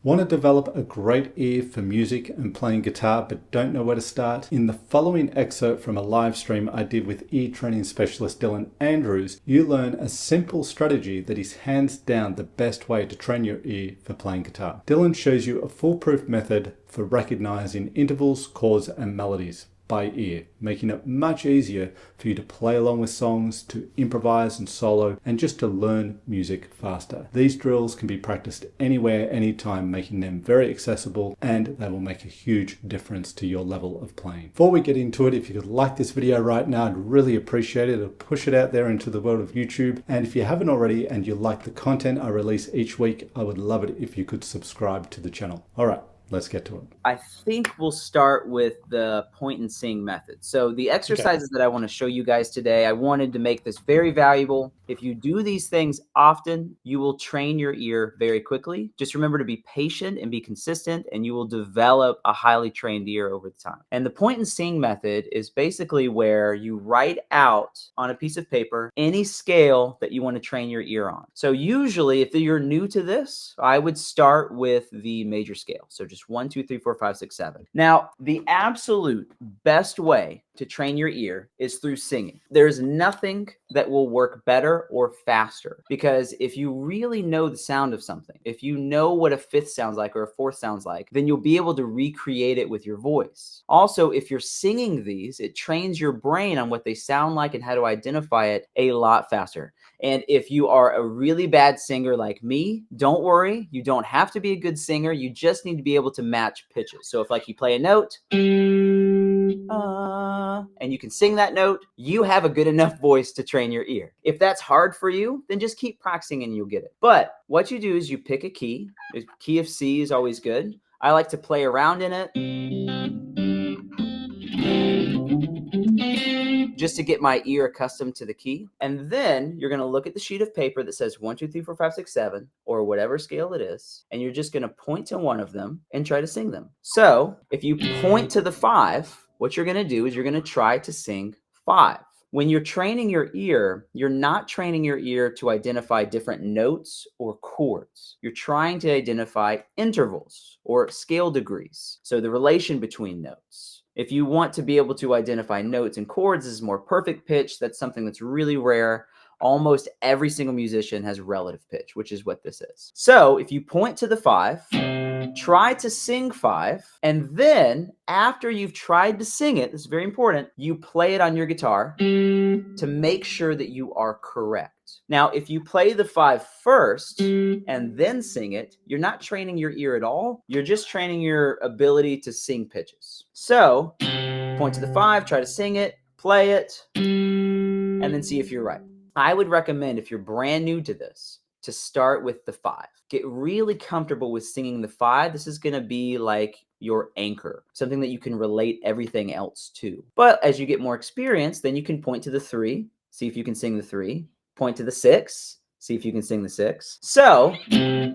Want to develop a great ear for music and playing guitar but don't know where to start? In the following excerpt from a live stream I did with ear training specialist Dylan Andrews, you learn a simple strategy that is hands down the best way to train your ear for playing guitar. Dylan shows you a foolproof method for recognizing intervals, chords and melodies by ear, making it much easier for you to play along with songs, to improvise and solo, and just to learn music faster. These drills can be practiced anywhere, anytime, making them very accessible, and they will make a huge difference to your level of playing. Before we get into it, if you could like this video right now, I'd really appreciate it. It'll push it out there into the world of YouTube. And if you haven't already and you like the content I release each week, I would love it if you could subscribe to the channel. All right. Let's get to it. I think we'll start with the point and sing method. So the exercises that I want to show you guys today, I wanted to make this very valuable. If you do these things often, you will train your ear very quickly. Just remember to be patient and be consistent, and you will develop a highly trained ear over the time. And the point and sing method is basically where you write out on a piece of paper any scale that you want to train your ear on. So usually, if you're new to this, I would start with the major scale. So just 1, 2, 3, 4, 5, 6, 7. Now, the absolute best way to train your ear is through singing. There's nothing that will work better or faster, because if you really know the sound of something, if you know what a fifth sounds like or a fourth sounds like, then you'll be able to recreate it with your voice. Also, if you're singing these, it trains your brain on what they sound like and how to identify it a lot faster. And if you are a really bad singer like me, don't worry. You don't have to be a good singer. You just need to be able to match pitches. So if like you play a note, and you can sing that note, you have a good enough voice to train your ear. If that's hard for you, then just keep practicing and you'll get it. But what you do is you pick a key. The key of C is always good. I like to play around in it just to get my ear accustomed to the key. And then you're going to look at the sheet of paper that says 1, 2, 3, 4, 5, 6, 7, or whatever scale it is. And you're just going to point to one of them and try to sing them. So if you point to the 5, what you're going to do is you're going to try to sing 5. When you're training your ear, you're not training your ear to identify different notes or chords. You're trying to identify intervals or scale degrees. So the relation between notes. If you want to be able to identify notes and chords, this is more perfect pitch. That's something that's really rare. Almost every single musician has relative pitch, which is what this is. So if you point to the 5, try to sing 5, and then after you've tried to sing it, this is very important, you play it on your guitar to make sure that you are correct. Now, if you play the 5 first and then sing it, you're not training your ear at all. You're just training your ability to sing pitches. So point to the 5, try to sing it, play it, and then see if you're right. I would recommend, if you're brand new to this, to start with the 5. Get really comfortable with singing the 5. This is going to be like your anchor, something that you can relate everything else to. But as you get more experience, then you can point to the 3, see if you can sing the 3. Point to the 6, see if you can sing the 6. So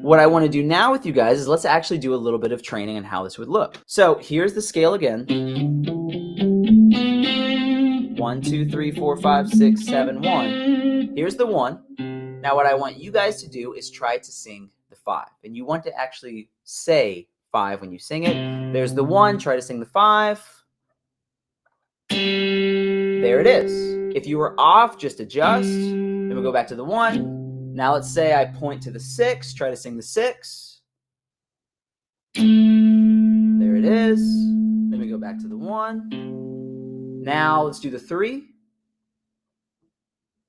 what I want to do now with you guys is let's actually do a little bit of training on how this would look. So here's the scale again. 1, 2, 3, 4, 5, 6, 7, 1. Here's the 1. Now what I want you guys to do is try to sing the 5. And you want to actually say 5 when you sing it. There's the 1, try to sing the 5. There it is. If you were off, just adjust. Then we'll go back to the 1. Now let's say I point to the 6, try to sing the 6. There it is. Then we go back to the 1. Now let's do the 3.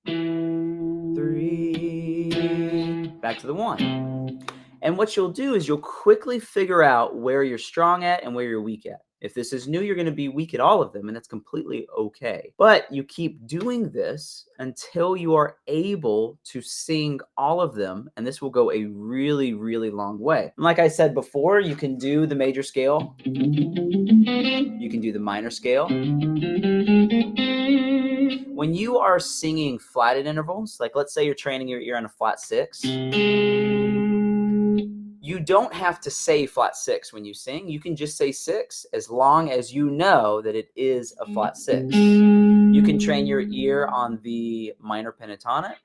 3. Back to the 1. And what you'll do is you'll quickly figure out where you're strong at and where you're weak at. If this is new, you're going to be weak at all of them, and that's completely okay. But you keep doing this until you are able to sing all of them, and this will go a really, really long way. And like I said before, you can do the major scale. You can do the minor scale. When you are singing flatted intervals, like let's say you're training your ear on a flat 6, you don't have to say flat 6 when you sing. You can just say 6 as long as you know that it is a flat 6. You can train your ear on the minor pentatonic.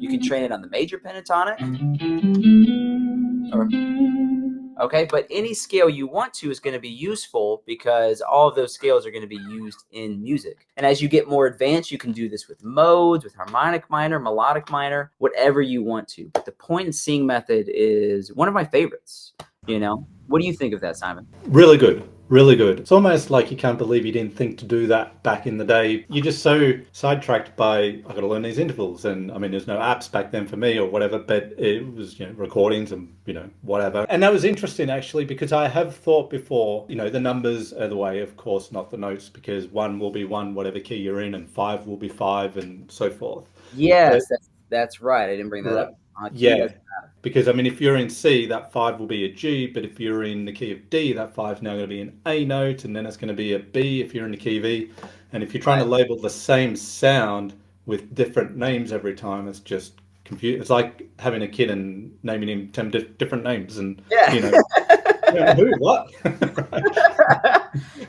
You You can train it on the major pentatonic, okay, but any scale you want to is going to be useful because all of those scales are going to be used in music. And as you get more advanced, you can do this with modes, with harmonic minor, melodic minor, whatever you want to. But the point and seeing method is one of my favorites. What do you think of that, Simon? Really good. Really good. It's almost like you can't believe you didn't think to do that back in the day. You're just so sidetracked by, I got to learn these intervals. And I mean, there's no apps back then for me or whatever, but it was, recordings and, whatever. And that was interesting actually, because I have thought before, the numbers are the way, of course, not the notes, because 1 will be 1, whatever key you're in, and 5 will be 5 and so forth. Yes, that's right. I didn't bring that up. Yeah. Because, I mean, if you're in C, that 5 will be a G, but if you're in the key of D, that 5 is now going to be an A note, and then it's going to be a B if you're in the key of E. And if you're trying to label the same sound with different names every time, it's just confusing. It's like having a kid and naming him 10 different names, and, who, what?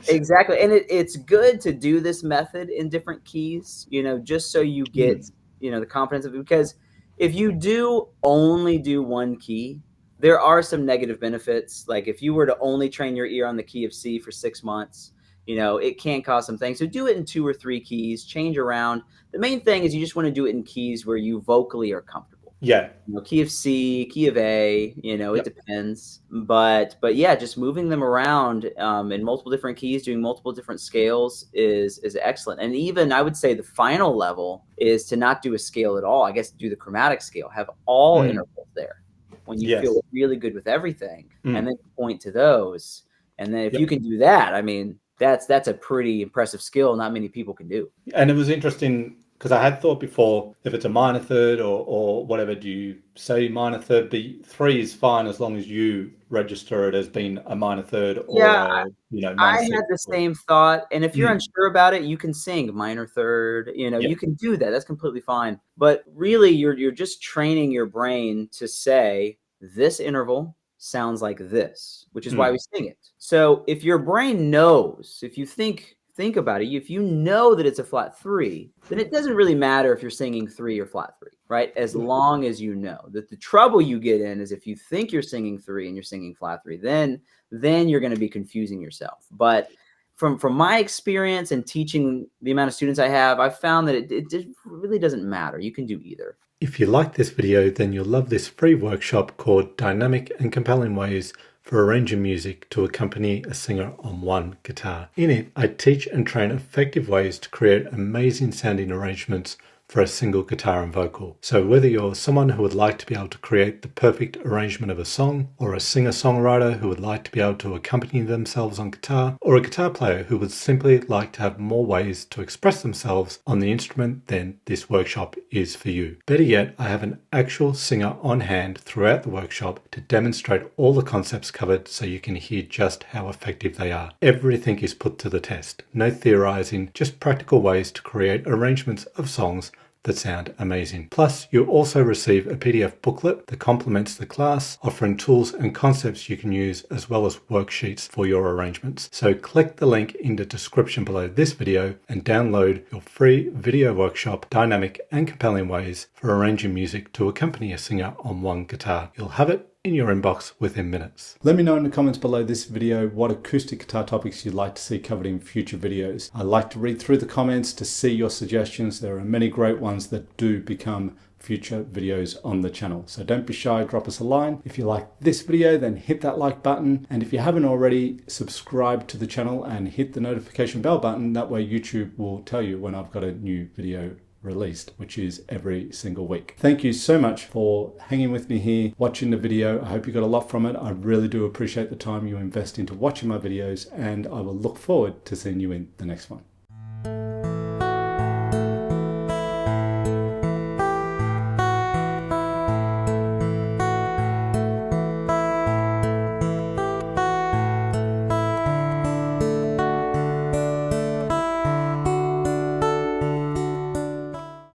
Exactly. And it's good to do this method in different keys, just so you get, the confidence of it, because if you only do one key, there are some negative benefits. Like if you were to only train your ear on the key of C for 6 months, it can cause some things. So do it in 2 or 3 keys, change around. The main thing is you just want to do it in keys where you vocally are comfortable. Yeah. Key of C, key of A, it depends. But yeah, just moving them around in multiple different keys, doing multiple different scales is excellent. And even I would say the final level is to not do a scale at all. I guess do the chromatic scale, have all intervals there when you feel really good with everything, and then point to those. And then if you can do that, I mean, that's a pretty impressive skill not many people can do. And it was interesting, because I had thought before, if it's a minor third or whatever, do you say minor third? But 3 is fine as long as you register it as being a minor third or I had the or... same thought. And if you're unsure about it, you can sing minor third. You can do that. That's completely fine. But really, you're just training your brain to say this interval sounds like this, which is why we sing it. So if your brain knows, if you think about it, if you know that it's a flat 3, then it doesn't really matter if you're singing 3 or flat 3, right? As long as you know. That the trouble you get in is if you think you're singing 3 and you're singing flat 3, then you're going to be confusing yourself. But from my experience and teaching the amount of students I have, I've found that it really doesn't matter. You can do either. If you like this video, then you'll love this free workshop called Dynamic and Compelling Ways for Arranging Music to Accompany a Singer on One Guitar. In it, I teach and train effective ways to create amazing sounding arrangements for a single guitar and vocal. So whether you're someone who would like to be able to create the perfect arrangement of a song, or a singer-songwriter who would like to be able to accompany themselves on guitar, or a guitar player who would simply like to have more ways to express themselves on the instrument, then this workshop is for you. Better yet, I have an actual singer on hand throughout the workshop to demonstrate all the concepts covered so you can hear just how effective they are. Everything is put to the test. No theorizing, just practical ways to create arrangements of songs that sound amazing. Plus, you'll also receive a PDF booklet that complements the class, offering tools and concepts you can use as well as worksheets for your arrangements. So click the link in the description below this video and download your free video workshop, Dynamic and Compelling Ways for Arranging Music to Accompany a Singer on One Guitar. You'll have it in your inbox within minutes. Let me know in the comments below this video what acoustic guitar topics you'd like to see covered in future videos. I like to read through the comments to see your suggestions. There are many great ones that do become future videos on the channel. So don't be shy, drop us a line. If you like this video, then hit that like button. And if you haven't already, subscribe to the channel and hit the notification bell button. That way YouTube will tell you when I've got a new video released, which is every single week. Thank you so much for hanging with me here, watching the video. I hope you got a lot from it. I really do appreciate the time you invest into watching my videos, and I will look forward to seeing you in the next one.